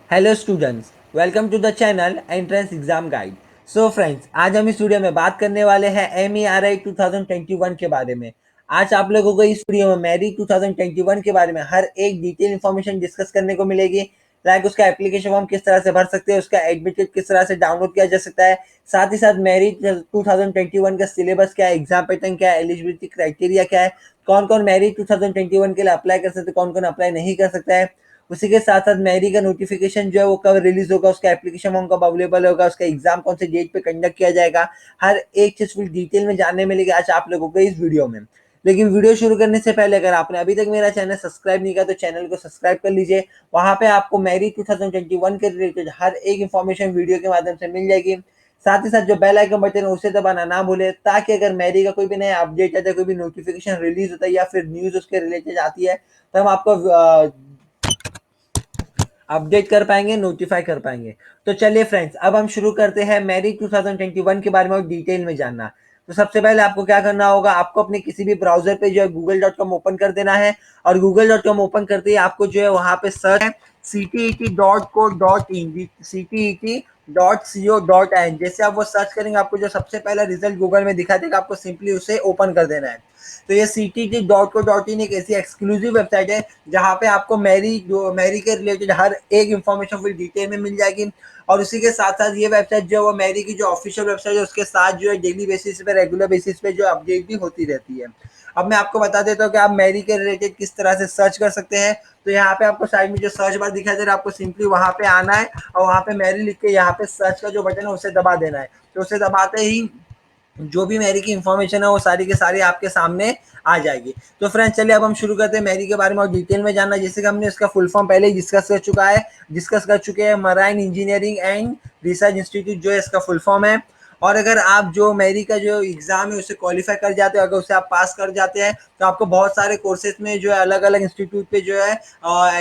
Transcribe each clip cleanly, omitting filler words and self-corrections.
Hello students, welcome to the channel entrance exam guide. So friends, आज हम इस video में बात करने वाले हैं MERI 2021 के बारे में। आज आप लोगों को इस वीडियो में मेरी 2021 के बारे में हर एक डिटेल इन्फॉर्मेशन डिस्कस करने को मिलेगी। लाइक उसका एप्लीकेशन फॉर्म किस तरह से भर सकते हैं, उसका एडमिट कार्ड किस तरह से डाउनलोड किया जा सकता है, साथ ही साथ मेरी 2021 का सिलेबस क्या है, एग्जाम पैटर्न क्या है, एलिजिबिलिटी क्राइटेरिया क्या है, कौन कौन मेरी 2021 के लिए अप्लाई कर सकते हैं, कौन कौन अप्लाई नहीं कर सकता है। उसी के साथ साथ मेरी का नोटिफिकेशन जो है वो कब रिलीज होगा, उसका एप्लीकेशन फॉर्म कब अवेलेबल होगा, उसका एग्जाम कौन से डेट पे कंडक्ट किया जाएगा, हर एक चीज फुल डिटेल में जानने मिलेगी आज आप लोगों को इस वीडियो में। लेकिन वीडियो शुरू करने से पहले अगर आपने अभी तक मेरा चैनल सब्सक्राइब नहीं किया तो चैनल को सब्सक्राइब कर लीजिए। वहां पे आपको मेरी 2021 के रिलेटेड हर एक इन्फॉर्मेशन वीडियो के माध्यम से मिल जाएगी। साथ ही साथ जो बेल आइकन बटन है उसे दबाना ना भूले, ताकि अगर मेरी का कोई भी नया अपडेट आता है, कोई भी नोटिफिकेशन रिलीज होता है या फिर न्यूज उसके रिलेटेड आती है, तो हम आपको अपडेट कर पाएंगे, नोटिफाई कर पाएंगे। तो चलिए फ्रेंड्स, अब हम शुरू करते हैं मेरी 2021 के बारे में और डिटेल में जानना। तो सबसे पहले आपको क्या करना होगा, आपको अपने किसी भी ब्राउजर पे जो है google.com ओपन कर देना है। और google.com ओपन करते ही आपको जो है वहां पे सर्च है ctet.co.in, ctet.co.in। जैसे आप वो सर्च करेंगे, आपको जो सबसे पहला रिजल्ट गूगल में दिखा देगा, आपको सिंपली उसे ओपन कर देना है। तो ये ctt.co.in एक ऐसी एक्सक्लूसिव वेबसाइट है जहाँ पे आपको मैरी के रिलेटेड हर एक इंफॉर्मेशन फुल डिटेल में मिल जाएगी। और उसी के साथ साथ ये वेबसाइट जो है वो मैरी की जो ऑफिशियल वेबसाइट है उसके साथ जो है डेली बेसिस पे, रेगुलर बेसिस पे जो अपडेट भी होती रहती है। अब मैं आपको बता देता हूँ कि आप मैरी के रिलेटेड किस तरह से सर्च कर सकते हैं। तो यहाँ पे आपको साइड में जो सर्च बार दिखाई दे रहा है, आपको सिंपली वहां पे आना है और वहां पे मैरी लिख के यहाँ पे सर्च का जो बटन है उसे दबा देना है। तो उसे दबाते ही जो भी मैरी की इंफॉर्मेशन है वो सारी के सारी आपके सामने आ जाएगी। तो फ्रेंड्स, चलिए अब हम शुरू करते हैं मैरी के बारे में और डिटेल में जानना। जैसे कि हमने इसका फुल फॉर्म पहले ही डिस्कस कर चुके हैं। Marine engineering and research institute जो है इसका फुल फॉर्म है। और अगर आप जो मैरी का जो एग्जाम है उसे क्वालिफाई कर जाते हो, अगर उसे आप पास कर जाते हैं, तो आपको बहुत सारे कोर्सेज में जो है अलग अलग इंस्टीट्यूट पे जो है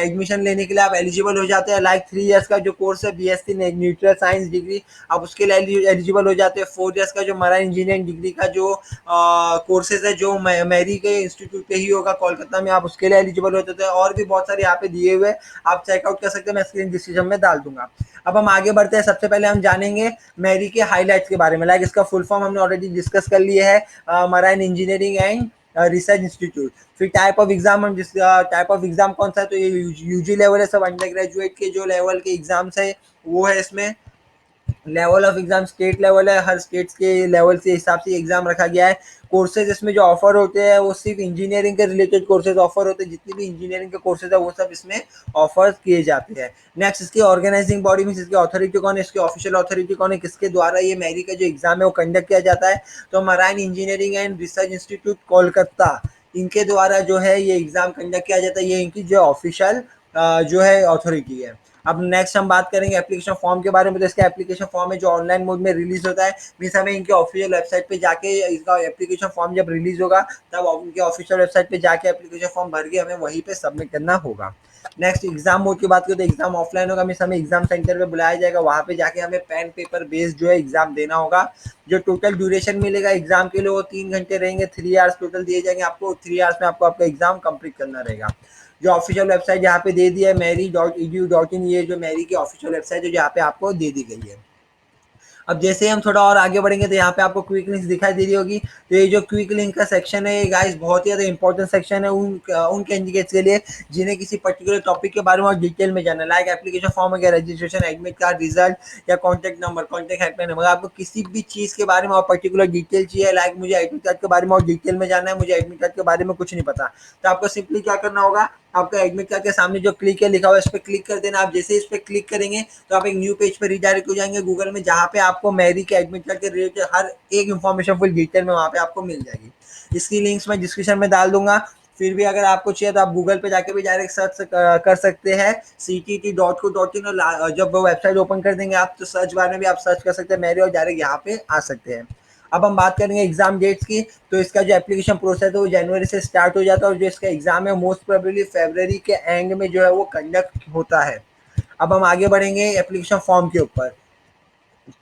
एडमिशन लेने के लिए आप एलिजिबल हो जाते हैं। लाइक 3 इयर्स का जो कोर्स है BSc न्यूक्लियर साइंस डिग्री, आप उसके लिए एलिजिबल हो जाते हैं। 4 इयर्स का जो मराइन इंजीनियरिंग डिग्री का जो कोर्सेज है जो मैरी के इंस्टीट्यूट पे ही होगा कोलकाता में, आप उसके लिए एलिजिबल हो जाते हैं। और भी बहुत सारे यहाँ पे दिए हुए आप चेकआउट कर सकते हैं, मैं स्क्रीन डिस्क्रिप्शन में डाल दूंगा। अब हम आगे बढ़ते हैं। सबसे पहले हम जानेंगे मैरी के हाईलाइट्स के बारे में। लाइक इसका फुल फॉर्म हमने ऑलरेडी डिस्कस कर लिया है, marine engineering and research institute. फिर टाइप ऑफ एग्जाम, हम जिस टाइप ऑफ एग्जाम कौन सा है, तो ये यूजी लेवल है, सब अंडर ग्रेजुएट के जो लेवल के एग्जाम्स है वो है इसमें। Level of exam state level है, हर स्टेट्स के लेवल से हिसाब से एग्जाम रखा गया है। कोर्सेज इसमें जो ऑफर होते हैं वो सिर्फ इंजीनियरिंग के रिलेटेड कोर्सेज ऑफर होते हैं, जितनी भी इंजीनियरिंग के कोर्सेज है वो सब इसमें ऑफर किए जाते हैं। नेक्स्ट, इसकी ऑर्गेनाइजिंग बॉडी में इसकी अथॉरिटी कौन है, इसकी ऑफिशियल अथॉरिटी कौन है, किसके द्वारा ये मैरी का जो एग्जाम है वो कंडक्ट किया जाता है, तो marine engineering and research institute Kolkata, इनके द्वारा जो है ये एग्जाम कंडक्ट किया जाता है। ये इनकी जो ऑफिशियल जो है अथॉरिटी है। अब नेक्स्ट हम बात करेंगे एप्लीकेशन फॉर्म के बारे में। तो इसका एप्लीकेशन फॉर्म है जो ऑनलाइन मोड में रिलीज होता है। मीन्स हमें इनके ऑफिशियल वेबसाइट पे जाके इसका एप्लीकेशन फॉर्म जब रिलीज होगा तब उनके ऑफिशियल वेबसाइट पे जाके एप्लीकेशन फॉर्म भर के हमें वहीं पे सबमिट करना होगा। नेक्स्ट, एग्जाम मोड की बात करें तो एग्जाम ऑफलाइन होगा। मीन्स हमें एग्जाम सेंटर पे बुलाया जाएगा, वहाँ पे जाके हमें पेन पेपर बेस्ड जो है एग्जाम देना होगा। जो टोटल ड्यूरेशन मिलेगा एग्जाम के लिए वो 3 घंटे रहेंगे। 3 आवर्स टोटल दिए जाएंगे आपको। 3 आवर्स में आपको आपका एग्जाम कंप्लीट करना रहेगा। जो ऑफिशियल वेबसाइट यहाँ पे दे दिया है mary.edu.in, ये जो मैरी की ऑफिशियल वेबसाइट है जो यहाँ पे आपको दे दी गई है। अब जैसे ही हम थोड़ा और आगे बढ़ेंगे तो यहाँ पे आपको क्विक लिंक्स दिखाई दे रही होगी। तो ये जो क्विक लिंक का सेक्शन है ये गाइस बहुत ही ज़्यादा इंपॉर्टेंट सेक्शन है उन कैंडिडेट्स के लिए जिन्हें किसी पर्टिकुलर टॉपिक के बारे में और डिटेल में जानना है। लाइक एप्लीकेशन फॉर्म वगैरह, रजिस्ट्रेशन, एडमिट कार्ड, रिजल्ट या contact number, contact helpline number, आपको किसी भी चीज़ के बारे में और पर्टिकुलर डिटेल चाहिए। लाइक मुझे एडमिट कार्ड के बारे में और डिटेल में जानना है, मुझे एडमिट कार्ड के बारे में कुछ नहीं पता, तो आपको सिंपली क्या करना होगा, आपका एडमिट कार्ड के सामने जो क्लिक है लिखा हुआ है इस पर क्लिक कर देना। आप जैसे इस पर क्लिक करेंगे तो आप एक न्यू पेज पर रिडायरेक्ट हो जाएंगे गूगल में, जहाँ पे आपको मैरी के एडमिट कार्ड के रिलेटेड हर एक इन्फॉर्मेशन फुल डिटेल में वहाँ पे आपको मिल जाएगी। इसकी लिंक्स मैं डिस्क्रिप्शन में डाल दूंगा। फिर भी अगर आपको चाहिए तो आप गूगल पे जाके भी डायरेक्ट सर्च कर सकते हैं ctt.co.in, और जब वो वेबसाइट ओपन कर देंगे आप तो सर्च बार में भी आप सर्च कर सकते हैं मैरी और डायरेक्ट यहाँ पे आ सकते हैं। अब हम बात करेंगे एग्जाम डेट्स की। तो इसका जो एप्लीकेशन प्रोसेस है वो जनवरी से स्टार्ट हो जाता है और जो इसका एग्जाम है मोस्ट प्रोबेबली फरवरी के एंड में जो है वो कंडक्ट होता है। अब हम आगे बढ़ेंगे एप्लीकेशन फॉर्म के ऊपर।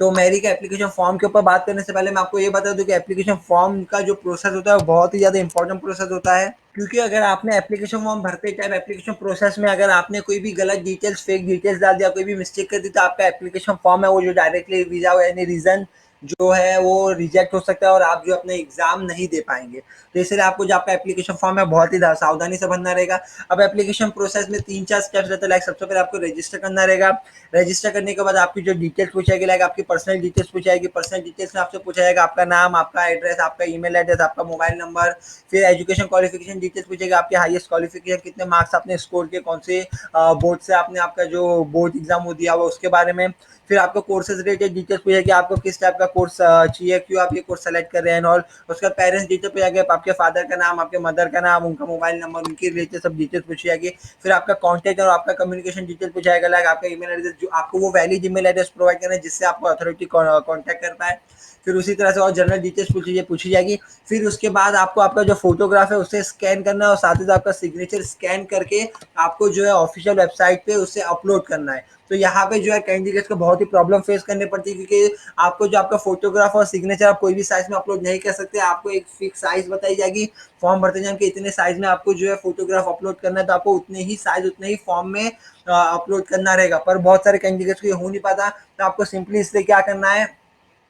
तो मैरी का एप्लीकेशन फॉर्म के ऊपर बात करने से पहले मैं आपको ये बता दूं कि एप्लीकेशन फॉर्म का जो प्रोसेस होता है वो बहुत ही ज़्यादा इंपॉर्टेंट प्रोसेस होता है। क्योंकि अगर आपने एप्लीकेशन फॉर्म भरते टाइम एप्लीकेशन प्रोसेस में अगर आपने कोई भी गलत डिटेल्स, फेक डिटेल्स डाल दिया, कोई भी मिस्टेक कर दी, तो आपका एप्लीकेशन फॉर्म है वो जो डायरेक्टली वीज़ा और एनी रीज़न जो है वो रिजेक्ट हो सकता है और आप जो अपना एग्ज़ाम नहीं दे पाएँगे। तो इसलिए आपको जो आपका एप्लीकेशन फॉर्म है बहुत ही सावधानी से भरना रहेगा। अब एप्लीकेशन प्रोसेस में 3-4 स्टेप्स रहते हैं। लाइक सबसे पहले आपको रजिस्टर करना रहेगा। रजिस्टर करने के बाद आपकी जो डिटेल्स पूछी जाएगी, लाइक आपकी पर्सनल डिटेल्स पूछी जाएगी। पर्सनल डिटेल्स में आपसे पूछा जाएगा आपका नाम, आपका एड्रेस, आपका ईमेल एड्रेस, आपका मोबाइल नंबर। फिर एजुकेशन क्वालिफिकेशन डिटेल्स पूछेगा, आपके हाईएस्ट क्वालिफिकेशन, कितने मार्क्स आपने स्कोर किए, कौन से बोर्ड से आपने आपका जो बोर्ड एग्जाम वो दिया हुआ उसके बारे में। फिर आपको कोर्सेज रिलेटेड डिटेल्स पूछेगी, आपको किस टाइप का कोर्स चाहिए, क्यों आप ये कोर्स सेलेक्ट कर रहे हैं और उसका पेरेंट्स डिटेल पूछेगा, आपके फादर का नाम, आपके मदर का नाम, उनका मोबाइल नंबर, उनके रिलेटेड सब डिटेल्स पूछी जाएगी। फिर आपका कॉन्टैक्ट और आपका कम्युनिकेशन डिटेल पूछाएगा, लाइक आपका ईमेल एड्रेस, जो आपको वो वैलिड ईमेल एड्रेस प्रोवाइड करना है जिससे आपको अथॉरिटी कॉन्टैक्ट कर पाए। फिर उसी तरह से और जनरल डिटेल्स पूछी जाएगी। फिर उसके बाद आपको आपका जो फोटोग्राफ है उसे स्कैन करना है और साथ ही साथ आपका सिग्नेचर स्कैन करके आपको जो है ऑफिशियल वेबसाइट पे उसे अपलोड करना है। तो यहाँ पे जो है कैंडिडेट्स को बहुत ही प्रॉब्लम फेस करनी पड़ती है, क्योंकि आपको जो आपका फोटोग्राफ और सिग्नेचर आप कोई भी साइज में अपलोड नहीं कर सकते। आपको एक फिक्स साइज बताई जाएगी फॉर्म भरते टाइम कि इतने साइज में आपको जो है फोटोग्राफ अपलोड करना है, तो आपको उतने ही साइज उतने ही फॉर्म में अपलोड करना रहेगा। पर बहुत सारे कैंडिडेट्स को ये हो नहीं पाता, तो आपको सिंपली इसलिए क्या करना है,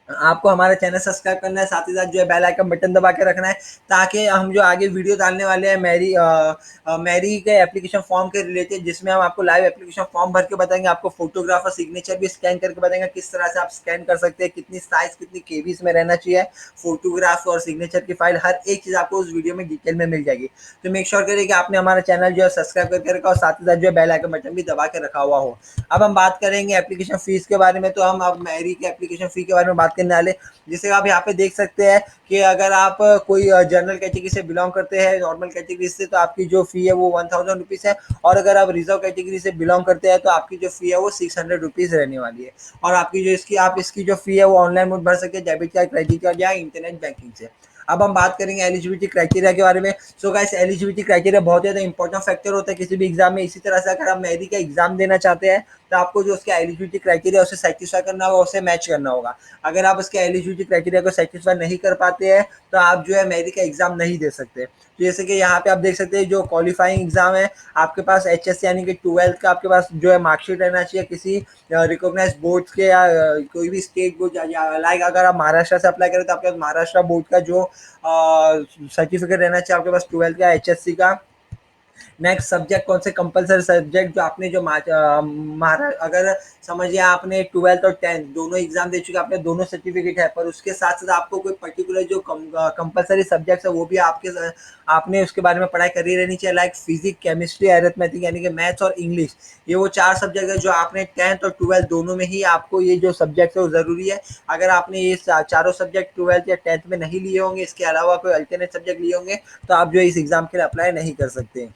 आपको हमारा चैनल सब्सक्राइब करना है, साथ ही साथ जो है बेल आइकन बटन दबा के रखना है, ताकि हम जो आगे वीडियो डालने वाले हैं मैरी के एप्लीकेशन फॉर्म के रिलेटेड, जिसमें हम आपको लाइव एप्लीकेशन फॉर्म भर के बताएंगे, आपको फोटोग्राफ और सिग्नेचर भी स्कैन करके बताएंगे किस तरह से आप स्कैन कर सकते हैं, कितनी साइज कितनी केबीज में रहना चाहिए फोटोग्राफ और सिग्नेचर की फाइल, हर एक चीज़ आपको उस वीडियो में डिटेल में मिल जाएगी। तो मेक श्योर करिए कि आपने हमारा चैनल जो है सब्सक्राइब करके रखा और साथ ही साथ जो है बेल आइकन बटन भी दबा के रखा हुआ हो। अब हम बात करेंगे एप्लीकेशन फीस के बारे में। तो हम अब मैरी के एप्लीकेशन फी के बारे में बात करने वाले, जिसे आप यहाँ पे देख सकते हैं कि अगर आप कोई जनरल कैटेगरी से बिलोंग करते हैं, नॉर्मल कैटेगरी से, तो आपकी जो फी है वो 1000 रुपीज़ है। और अगर आप रिजर्व कैटेगरी से बिलोंग करते हैं तो आपकी जो फी है वो 600 रुपीज़ रहने वाली है। और आपकी जो इसकी जो फी है वो ऑनलाइन मोड भर सकते हैं, डेबिट कार्ड, क्रेडिट कार्ड या इंटरनेट बैंकिंग से। अब हम बात करेंगे एलिजिबिलिटी क्राइटेरिया के बारे में। सो गाइस, एलिजिबिलिटी क्राइटेरिया बहुत ज़्यादा इंपॉर्टेंट फैक्टर होता है किसी भी एग्जाम में। इसी तरह से अगर आप मैरी का एग्जाम देना चाहते हैं तो आपको जो उसका एलिजिबिलिटी क्राइटेरिया उसे सेटिस्फाई करना होगा, उसे मैच करना होगा। अगर आप उसके एलिजिबिलिटी क्राइटेरिया को सेटिस्फाई नहीं कर पाते हैं तो आप जो है मैरी का एग्जाम नहीं दे सकते। तो जैसे कि यहाँ पे आप देख सकते हैं जो क्वालिफाइंग एग्जाम है, आपके पास एचएस यानी कि 12th का आपके पास जो है मार्कशीट रहना चाहिए किसी रिकॉग्नाइज बोर्ड के या कोई भी स्टेट बोर्ड, लाइक अगर आप महाराष्ट्र से अप्लाई करें तो आपके पास महाराष्ट्र बोर्ड का जो सर्टिफिकेट रहना चाहिए आपके पास 12th का एचएससी का। नेक्स्ट सब्जेक्ट कौन से कंपलसरी सब्जेक्ट जो आपने जो महारा अगर समझिए आपने 12th और 10th दोनों एग्जाम दे चुके, आपने दोनों सर्टिफिकेट है, पर उसके साथ साथ आपको कोई पर्टिकुलर जो कंपलसरी सब्जेक्ट है वो भी आपने उसके बारे में पढ़ाई करी रहनी चाहिए, लाइक फिजिक्स, केमिस्ट्री, अरिथमेटिक यानी कि मैथ्स और इंग्लिश। ये वो 4 सब्जेक्ट है जो आपने 10th और 12th दोनों में ही आपको ये जो सब्जेक्ट है वो ज़रूरी है। अगर आपने ये चारों सब्जेक्ट 12th या 10th में नहीं लिए होंगे, इसके अलावा कोई अल्टरनेट सब्जेक्ट लिए होंगे, तो आप जो है इस एग्जाम के लिए अप्लाई नहीं कर सकते।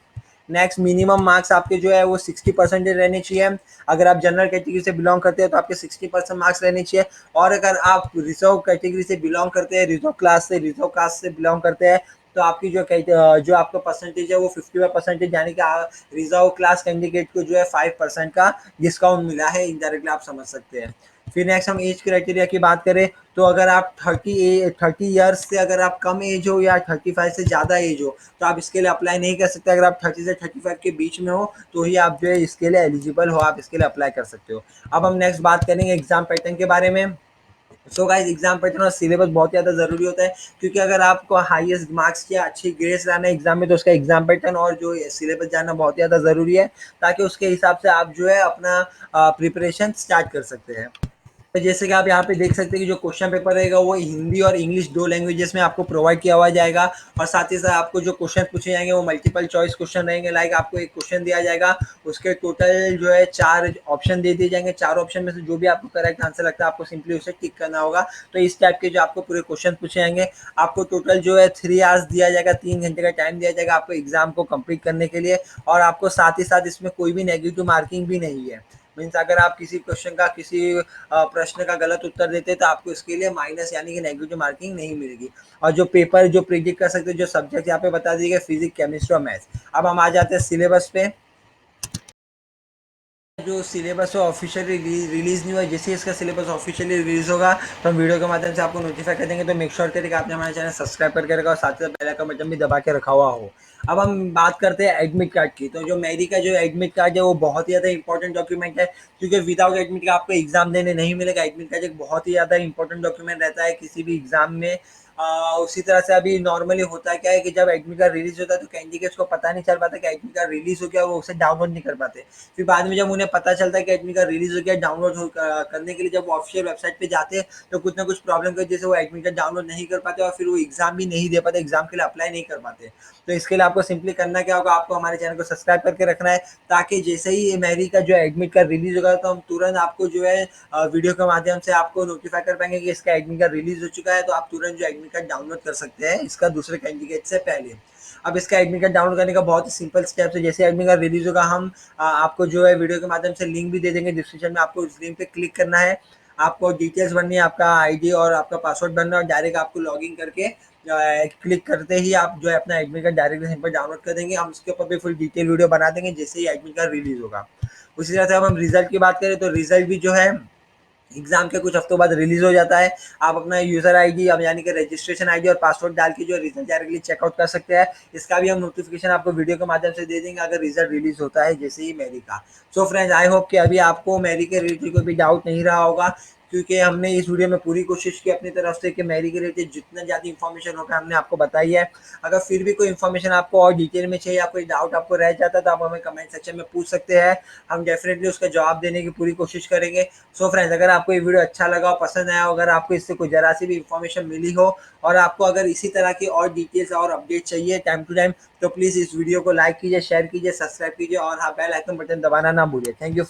नेक्स्ट, मिनिमम मार्क्स आपके जो है वो 60% रहने चाहिए। अगर आप जनरल कैटेगरी से बिलोंग करते हैं तो आपके 60% मार्क्स रहने चाहिए। और अगर आप रिजर्व कैटेगरी से बिलोंग करते हैं, रिजर्व कास्ट से बिलोंग करते हैं, तो आपकी जो आपका परसेंटेज है वो 55% यानी कि रिजर्व क्लास कैंडिडेट को जो है 5% का डिस्काउंट मिला है, इनडायरेक्टली आप समझ सकते हैं। फिर नेक्स्ट हम एज क्राइटेरिया की बात करें तो अगर आप 30 ईयर्स से अगर आप कम एज हो या 35 से ज़्यादा एज हो तो आप इसके लिए अप्लाई नहीं कर सकते। अगर आप 30 से 35 के बीच में हो तो ही आप जो है इसके लिए एलिजिबल हो, आप इसके लिए अप्लाई कर सकते हो। अब हम नेक्स्ट बात करेंगे एग्जाम पैटर्न के बारे में। सो गाइस, एग्जाम पैटर्न और सिलेबस बहुत ज़्यादा ज़रूरी होता है, क्योंकि अगर आपको हाईएस्ट मार्क्स या अच्छी ग्रेड्स लाना है एग्जाम में तो उसका एग्जाम पैटर्न और जो सिलेबस जानना बहुत ज़्यादा ज़रूरी है, ताकि उसके हिसाब से आप जो है अपना प्रिपरेशन स्टार्ट कर सकते हैं। तो जैसे कि आप यहाँ पे देख सकते हैं कि जो क्वेश्चन पेपर रहेगा वो हिंदी और इंग्लिश 2 लैंग्वेजेस में आपको प्रोवाइड किया हुआ जाएगा। और साथ ही साथ आपको जो क्वेश्चन पूछे जाएंगे वो मल्टीपल चॉइस क्वेश्चन रहेंगे। लाइक आपको एक क्वेश्चन दिया जाएगा, उसके टोटल जो है 4 ऑप्शन दे दिए जाएंगे। 4 ऑप्शन में से जो भी आपको करेक्ट आंसर लगता है आपको सिंपली उसे टिक करना होगा। तो इस टाइप के जो आपको पूरे क्वेश्चन पूछे जाएंगे, आपको टोटल जो है 3 आवर्स दिया जाएगा, 3 घंटे का टाइम दिया जाएगा आपको एग्जाम को कंप्लीट करने के लिए। और आपको साथ ही साथ इसमें कोई भी नेगेटिव मार्किंग भी नहीं है। मीन्स अगर आप किसी क्वेश्चन का किसी प्रश्न का गलत उत्तर देते हैं तो आपको इसके लिए माइनस यानी कि नेगेटिव मार्किंग नहीं मिलेगी। और जो पेपर जो प्रिडिक्ट कर सकते हैं, जो सब्जेक्ट यहाँ पे बता दिए गए, फिजिक्स, केमिस्ट्री और मैथ्स। अब हम आ जाते हैं सिलेबस पे। जो सिलेबस है ऑफिशियली रिलीज़ नहीं हुआ, जैसे इसका सिलेबस ऑफिशियली रिलीज़ होगा तो हम वीडियो के माध्यम से आपको नोटिफाई कर देंगे। तो मेक श्योर करिए कि आपने हमारे चैनल सब्सक्राइब करके रखा और साथ ही साथ बेल आइकन बटन भी दबा के रखा हुआ हो। अब हम बात करते हैं एडमिट कार्ड की। तो जो मेरी का जो एडमिट कार्ड है वो बहुत ही ज़्यादा इंपॉर्टेंट डॉक्यूमेंट है, क्योंकि विदाउट एडमिट कार्ड आपको एग्जाम देने नहीं मिलेगा। एडमिट कार्ड एक बहुत ही ज़्यादा इंपॉर्टेंट डॉक्यूमेंट रहता है किसी भी एग्जाम में। उसी तरह से अभी नॉर्मली होता है क्या है कि जब एडमिट कार्ड रिलीज होता है तो कैंडिडेट्स को पता नहीं चल पाता कि एडमिट कार्ड रिलीज हो गया, वो उसे डाउनलोड नहीं कर पाते। फिर बाद में जब उन्हें पता चलता है कि एडमिट कार्ड रिलीज हो गया, डाउनलोड करने के लिए जब वो ऑफिशियल वेबसाइट पे जाते हैं तो कुछ ना कुछ प्रॉब्लम की वजह से वो एडमिट कार्ड डाउनलोड नहीं कर पाते और फिर वो एग्जाम भी नहीं दे पाते, एग्जाम के लिए अप्लाई नहीं कर पाते। तो इसके लिए आपको सिंपली करना क्या होगा, आपको हमारे चैनल को सब्सक्राइब करके रखना है, ताकि जैसे ही मेरी का जो एडमिट कार्ड रिलीज होगा तो हम तुरंत आपको जो है वीडियो के माध्यम से आपको नोटिफाई कर पाएंगे कि इसका एडमिट कार्ड रिलीज हो चुका है। तो आप तुरंत जो एडमिट कार्ड डाउनलोड कर सकते हैं इसका दूसरे कैंडिडेट से पहले। अब इसका एडमिट कार्ड डाउनलोड करने का बहुत ही सिंपल स्टेप्स है। जैसे एडमिट कार्ड रिलीज होगा हम आपको जो है वीडियो के माध्यम से लिंक भी दे देंगे डिस्क्रिप्शन में, आपको उस लिंक पे क्लिक करना है, आपको डिटेल्स भरनी है, आपका आईडी और आपका पासवर्ड भरना है और डायरेक्ट आपको लॉगिन करके क्लिक करते ही आप जो है अपना admit card directly simple download कर देंगे। हम उसके ऊपर भी फुल डिटेल वीडियो बना देंगे जैसे ही एडमिट कार्ड रिलीज होगा। उसी तरह से अब हम रिजल्ट की बात करें तो रिजल्ट भी जो है एग्जाम के कुछ हफ्तों बाद रिलीज हो जाता है। आप अपना यूजर आईडी अब यानी कि रजिस्ट्रेशन आईडी और पासवर्ड डाल के जो रिजल्ट डायरेक्टली चेकआउट कर सकते हैं। इसका भी हम नोटिफिकेशन आपको वीडियो के माध्यम से दे देंगे अगर रिजल्ट रिलीज होता है जैसे ही मेरी का। सो फ्रेंड्स, आई होप कि अभी आपको मेरी के रिलेटेड कोई भी डाउट नहीं रहा होगा, क्योंकि हमने इस वीडियो में पूरी कोशिश की अपनी तरफ से कि मेरी के रिलेटेड जितना ज़्यादा इन्फॉर्मेशन होगा हमने आपको बताई है। अगर फिर भी कोई इन्फॉर्मेशन आपको और डिटेल में चाहिए या कोई डाउट आपको रह जाता है तो आप हमें कमेंट सेक्शन में पूछ सकते हैं, हम डेफिनेटली उसका जवाब देने की पूरी कोशिश करेंगे। सो फ्रेंड्स, अगर आपको ये वीडियो अच्छा लगा और पसंद आया, अगर आपको इससे कोई जरा सी भी इन्फॉर्मेशन मिली हो और आपको अगर इसी तरह की और डिटेल्स और अपडेट चाहिए टाइम टू टाइम, तो प्लीज़ इस वीडियो को लाइक कीजिए, शेयर कीजिए, सब्सक्राइब कीजिए और हाँ, बेल आइकन बटन दबाना ना भूलिए। Thank you.